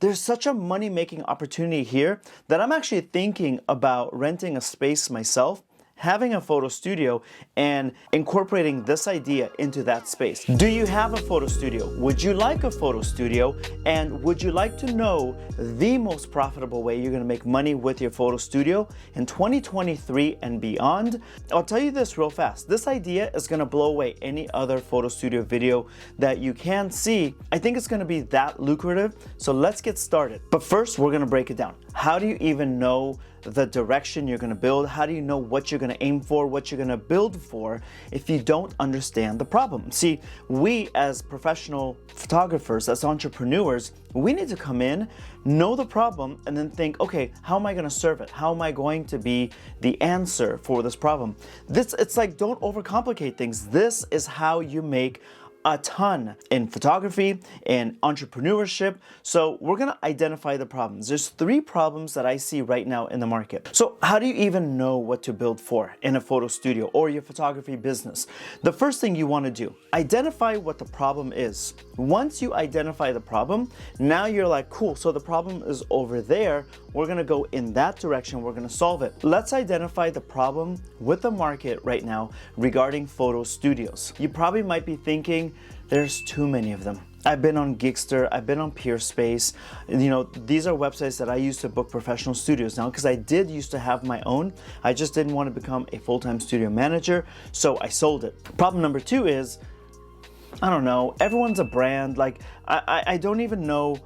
there's such a money-making opportunity here that I'm actually thinking about renting a space myself, having a photo studio, and incorporating this idea into that space. Do you have a photo studio? Would you like a photo studio? And would you like to know the most profitable way you're gonna make money with your photo studio in 2023 and beyond? I'll tell you this real fast. This idea is gonna blow away any other photo studio video that you can see. I think it's gonna be that lucrative, so let's get started. But first, we're gonna break it down. How do you even know the direction you're gonna build? How do you know what you're gonna aim for, what you're gonna build for, if you don't understand the problem? See, we as professional photographers, as entrepreneurs, we need to come in, know the problem, and then think, okay, how am I gonna serve it? How am I going to be the answer for this problem? It's like, don't overcomplicate things. This is how you make a ton in photography and entrepreneurship. So we're gonna identify the problems. There's 3 problems that I see right now in the market. So how do you even know what to build for in a photo studio or your photography business? The first thing you wanna do, identify what the problem is. Once you identify the problem, now you're like, cool, so the problem is over there. We're gonna go in that direction, we're gonna solve it. Let's identify the problem with the market right now regarding photo studios. You probably might be thinking, there's too many of them. I've been on Gigster, I've been on Peerspace. You know, these are websites that I use to book professional studios now, because I did used to have my own. I just didn't want to become a full-time studio manager, so I sold it. Problem number 2 is, I don't know, everyone's a brand. Like, I don't even know.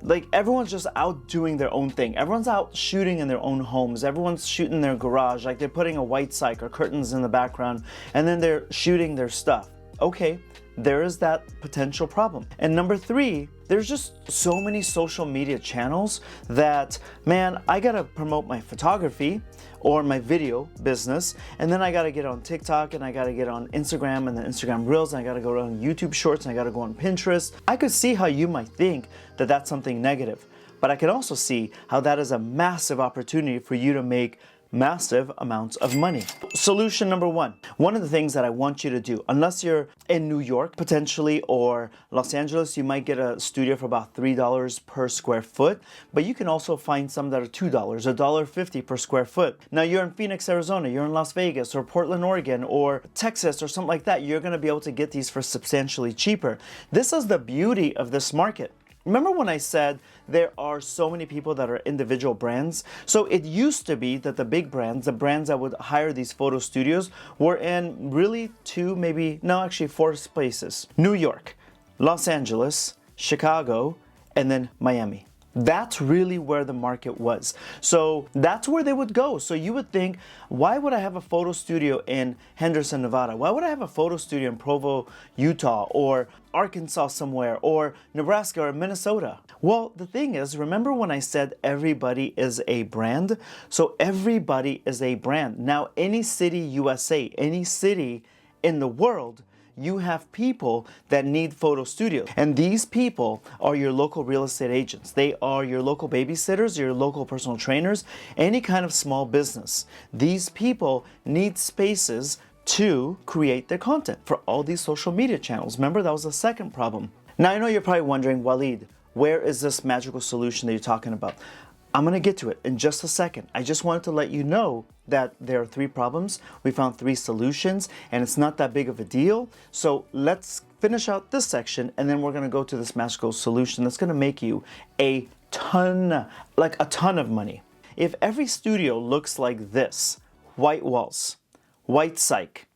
Like, everyone's just out doing their own thing. Everyone's out shooting in their own homes. Everyone's shooting in their garage. Like, they're putting a white cyc or curtains in the background, and then they're shooting their stuff. Okay, there is that potential problem. And number 3, there's just so many social media channels that, man, I gotta promote my photography or my video business, and then I gotta get on TikTok, and I gotta get on Instagram, and then Instagram Reels, and I gotta go on YouTube Shorts, and I gotta go on Pinterest. I could see how you might think that that's something negative, but I can also see how that is a massive opportunity for you to make massive amounts of money. Solution number 1. One of the things that I want you to do, unless you're in New York potentially or Los Angeles, you might get a studio for about $3 per square foot, but you can also find some that are $2, $1.50 per square foot. Now you're in Phoenix, Arizona, you're in Las Vegas or Portland, Oregon or Texas or something like that, you're gonna be able to get these for substantially cheaper. This is the beauty of this market. Remember when I said there are so many people that are individual brands? So it used to be that the big brands, the brands that would hire these photo studios, were in really 2, maybe, no, actually 4 places. New York, Los Angeles, Chicago, and then Miami. That's really where the market was. So that's where they would go. So you would think, why would I have a photo studio in Henderson, Nevada? Why would I have a photo studio in Provo, Utah, or Arkansas somewhere, or Nebraska or Minnesota? Well, the thing is, remember when I said everybody is a brand? So everybody is a brand. Now, any city USA, any city in the world, you have people that need photo studios. And these people are your local real estate agents. They are your local babysitters, your local personal trainers, any kind of small business. These people need spaces to create their content for all these social media channels. Remember, that was the second problem. Now, I know you're probably wondering, Waleed, where is this magical solution that you're talking about? I'm gonna get to it in just a second. I just wanted to let you know that there are 3 problems. We found 3 solutions, and it's not that big of a deal. So let's finish out this section, and then we're gonna go to this magical solution that's gonna make you a ton, like a ton of money. If every studio looks like this, white walls, white cyc,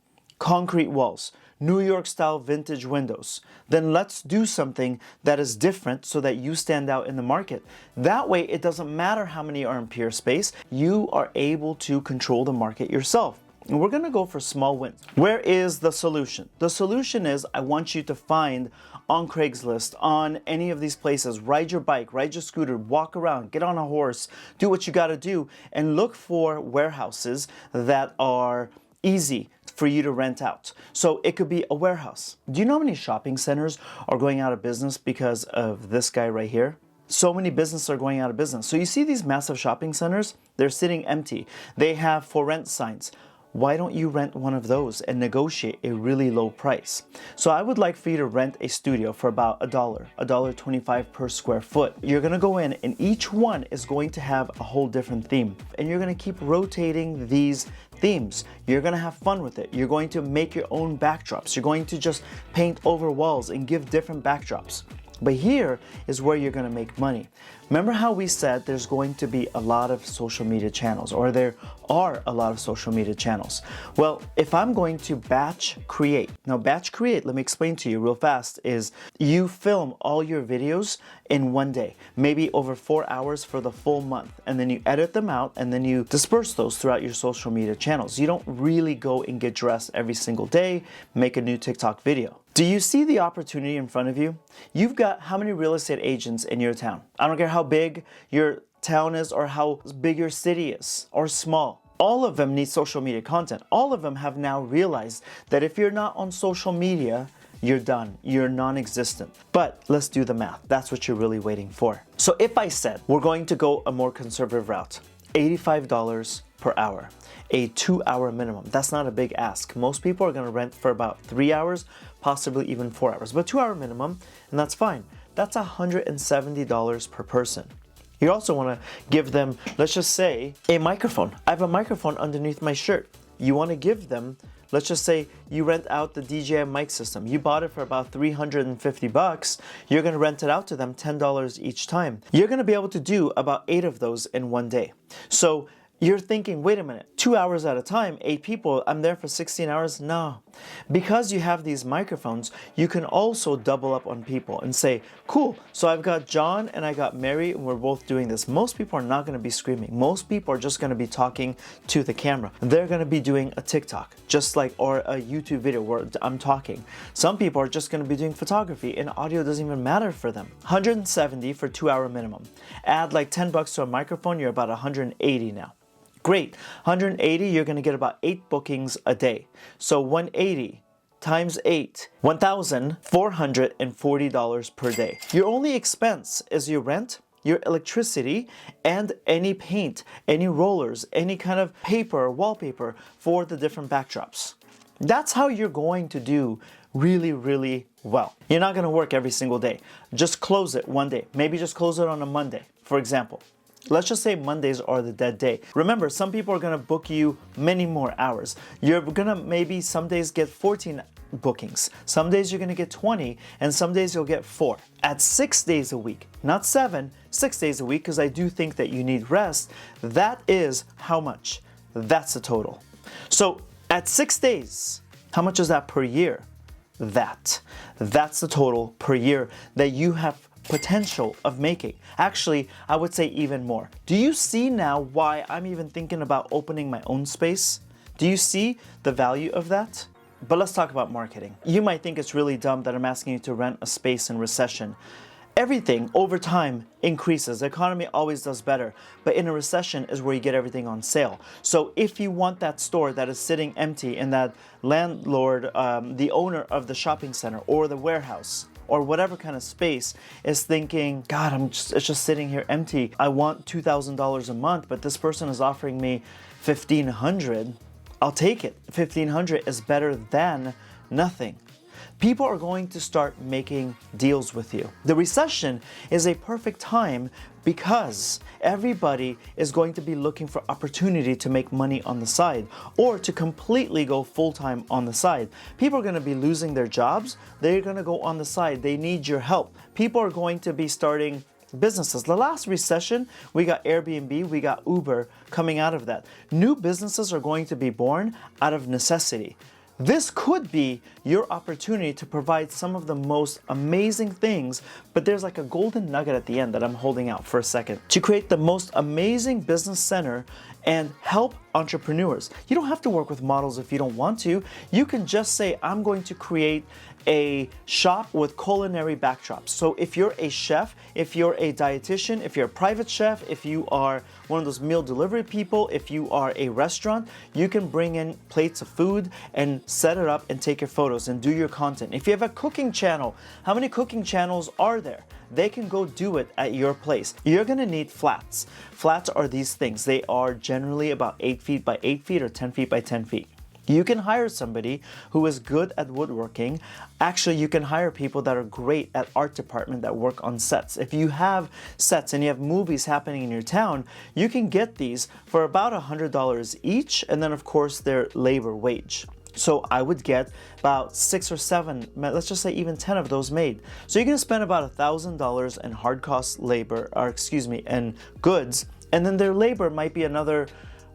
concrete walls, New York style vintage windows, then let's do something that is different so that you stand out in the market. That way, it doesn't matter how many are in Peerspace, you are able to control the market yourself. And we're gonna go for small wins. Where is the solution? The solution is, I want you to find on Craigslist, on any of these places, ride your bike, ride your scooter, walk around, get on a horse, do what you gotta do, and look for warehouses that are easy for you to rent out. So it could be a warehouse. Do you know how many shopping centers are going out of business because of this guy right here? So many businesses are going out of business. So you see these massive shopping centers, they're sitting empty. They have for rent signs. why don't you rent one of those and negotiate a really low price? So I would like for you to rent a studio for about $1.25 per square foot. You're gonna go in and each one is going to have a whole different theme. And you're gonna keep rotating these themes. You're gonna have fun with it. You're going to make your own backdrops. You're going to just paint over walls and give different backdrops. But here is where you're going to make money. Remember how we said there's going to be a lot of social media channels, or there are a lot of social media channels. Well, if I'm going to batch create, now batch create, let me explain to you real fast, is you film all your videos in one day, maybe over 4 hours for the full month, and then you edit them out and then you disperse those throughout your social media channels. You don't really go and get dressed every single day, make a new TikTok video. Do you see the opportunity in front of you? You've got how many real estate agents in your town? I don't care how big your town is or how big your city is or small. All of them need social media content. All of them have now realized that if you're not on social media, you're done. You're non-existent. But let's do the math. That's what you're really waiting for. So if I said we're going to go a more conservative route, $85 per hour, a 2-hour minimum. That's not a big ask. Most people are going to rent for about 3 hours, possibly even 4 hours, but 2-hour minimum, and that's fine. That's $170 per person. You also want to give them, let's just say, a microphone. I have a microphone underneath my shirt. You want to give them, let's just say you rent out the DJI mic system. You bought it for about $350. You're going to rent it out to them $10 each time. You're going to be able to do about 8 of those in one day. So you're thinking, wait a minute, 2 hours at a time, 8 people, I'm there for 16 hours? No. Because you have these microphones, you can also double up on people and say, cool, so I've got John and I got Mary and we're both doing this. Most people are not going to be screaming. Most people are just going to be talking to the camera. They're going to be doing a TikTok, just like, or a YouTube video where I'm talking. Some people are just going to be doing photography and audio doesn't even matter for them. 170 for 2-hour minimum. Add like $10 to a microphone, you're about 180 now. Great, 180, you're going to get about 8 bookings a day. So 180 times 8, $1,440 per day. Your only expense is your rent, your electricity, and any paint, any rollers, any kind of paper or wallpaper for the different backdrops. That's how you're going to do really, really well. You're not going to work every single day. Just close it one day. Maybe just close it on a Monday, for example. Let's just say Mondays are the dead day. Remember, some people are going to book you many more hours. You're going to maybe some days get 14 bookings. Some days you're going to get 20, and some days you'll get 4. At 6 days a week, not 7, 6 days a week, because I do think that you need rest, that is how much? That's the total. So at 6 days, how much is that per year? That's the total per year that you have potential of making. Actually, I would say even more. Do you see now why I'm even thinking about opening my own space? Do you see the value of that? But let's talk about marketing. You might think it's really dumb that I'm asking you to rent a space in recession. Everything over time increases. The economy always does better. But in a recession is where you get everything on sale. So if you want that store that is sitting empty and that landlord, the owner of the shopping center or the warehouse or whatever kind of space is thinking, God, it's just sitting here empty. I want $2,000 a month, but this person is offering me $1,500. I'll take it. $1,500 is better than nothing. People are going to start making deals with you. The recession is a perfect time because everybody is going to be looking for opportunity to make money on the side or to completely go full-time on the side. People are going to be losing their jobs. They're going to go on the side. They need your help. People are going to be starting businesses. The last recession, we got Airbnb, we got Uber coming out of that. New businesses are going to be born out of necessity. This could be your opportunity to provide some of the most amazing things, but there's like a golden nugget at the end that I'm holding out for a second. To create the most amazing business center and help entrepreneurs. You don't have to work with models if you don't want to. You can just say, I'm going to create a shop with culinary backdrops. So if you're a chef, if you're a dietitian, if you're a private chef, if you are one of those meal delivery people, if you are a restaurant, you can bring in plates of food and set it up and take your photos and do your content. If you have a cooking channel, how many cooking channels are there? they can go do it at your place. You're gonna need flats. Flats are these things. They are generally about 8 feet by 8 feet or 10 feet by 10 feet. You can hire somebody who is good at woodworking. Actually, you can hire people that are great at art department that work on sets. If you have sets and you have movies happening in your town, you can get these for about $100 each, and then of course their labor wage. So I would get about 6 or 7, let's just say even 10 of those made. So you're gonna spend about $1,000 in hard cost labor, or excuse me, and goods, and then their labor might be another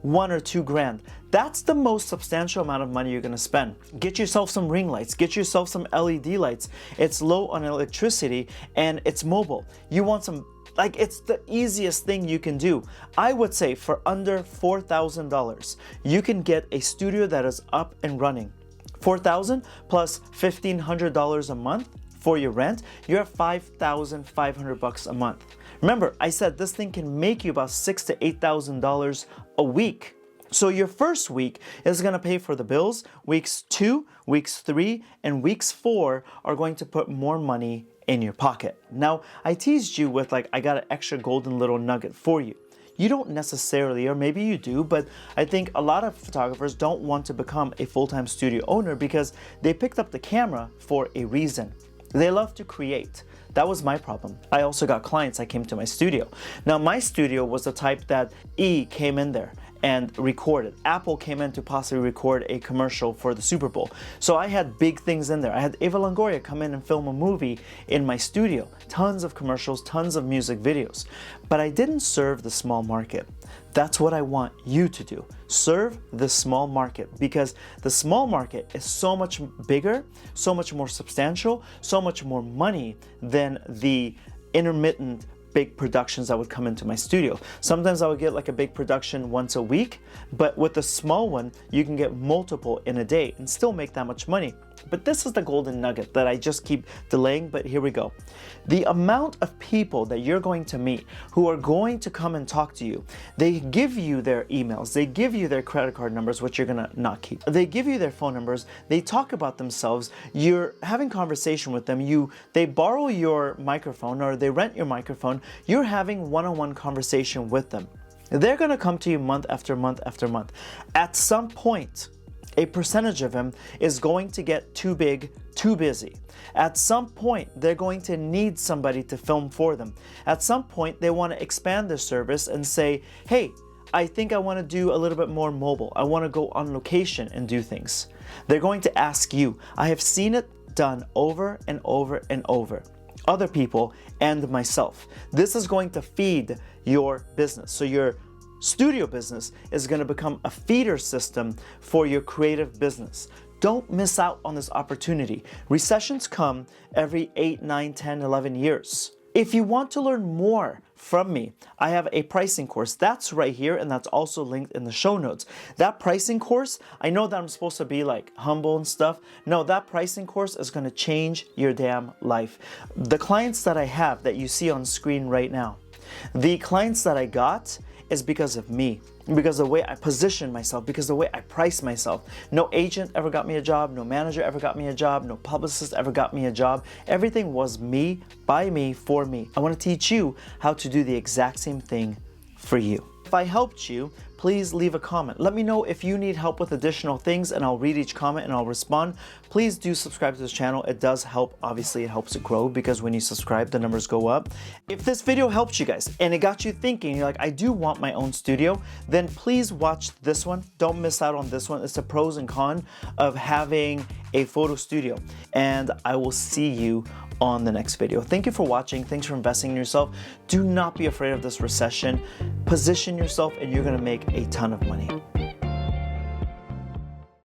1 or 2 grand. That's the most substantial amount of money you're gonna spend. Get yourself some ring lights, get yourself some LED lights. It's low on electricity and it's mobile. You want some, like, it's the easiest thing you can do. I would say for under $4,000, you can get a studio that is up and running. $4,000 plus $1,500 a month for your rent, you're at $5,500 a month. Remember, I said this thing can make you about $6,000 to $8,000 a week. So your first week is gonna pay for the bills. Weeks 2, weeks 3, and weeks 4 are going to put more money in your pocket. Now, I teased you with like, I got an extra golden little nugget for you. You don't necessarily, or maybe you do, but I think a lot of photographers don't want to become a full-time studio owner because they picked up the camera for a reason. They love to create. That was my problem. I also got clients that came to my studio. Now, my studio was the type that came in there and recorded. Apple came in to possibly record a commercial for the Super Bowl. So I had big things in there. I had Eva Longoria come in and film a movie in my studio. Tons of commercials, tons of music videos. But I didn't serve the small market. That's what I want you to do. Serve the small market, because the small market is so much bigger, so much more substantial, so much more money than the intermittent big productions that would come into my studio. Sometimes I would get like a big production once a week, but with a small one, you can get multiple in a day and still make that much money. But this is the golden nugget that I just keep delaying, but here we go. The amount of people that you're going to meet who are going to come and talk to you, they give you their emails, they give you their credit card numbers, which you're gonna not keep. They give you their phone numbers, they talk about themselves, you're having conversation with them, they borrow your microphone or they rent your microphone, you're having one-on-one conversation with them. They're gonna come to you month after month after month. At some point, a percentage of them is going to get too big, too busy. At some point, they're going to need somebody to film for them. At some point, they want to expand their service and say, hey, I think I want to do a little bit more mobile. I want to go on location and do things. They're going to ask you. I have seen it done over and over and over. Other people and myself. This is going to feed your business. So your studio business is going to become a feeder system for your creative business. Don't miss out on this opportunity. Recessions come every 8, 9, 10, 11 years. If you want to learn more from me, I have a pricing course. That's right here, and that's also linked in the show notes. That pricing course, I know that I'm supposed to be like humble and stuff. No, that pricing course is going to change your damn life. The clients that I have that you see on screen right now, the clients that I got is because of me, because of the way I position myself, because of the way I price myself. No agent ever got me a job, no manager ever got me a job, no publicist ever got me a job. Everything was me, by me, for me. I want to teach you how to do the exact same thing for you. If I helped you, please leave a comment. Let me know if you need help with additional things and I'll read each comment and I'll respond. Please do subscribe to this channel. It does help. Obviously, it helps it grow because when you subscribe, the numbers go up. If this video helped you guys and it got you thinking, you're like, I do want my own studio, then please watch this one. Don't miss out on this one. It's the pros and cons of having a photo studio. And I will see you on the next video. Thank you for watching. Thanks for investing in yourself. Do not be afraid of this recession. Position yourself and you're gonna make a ton of money.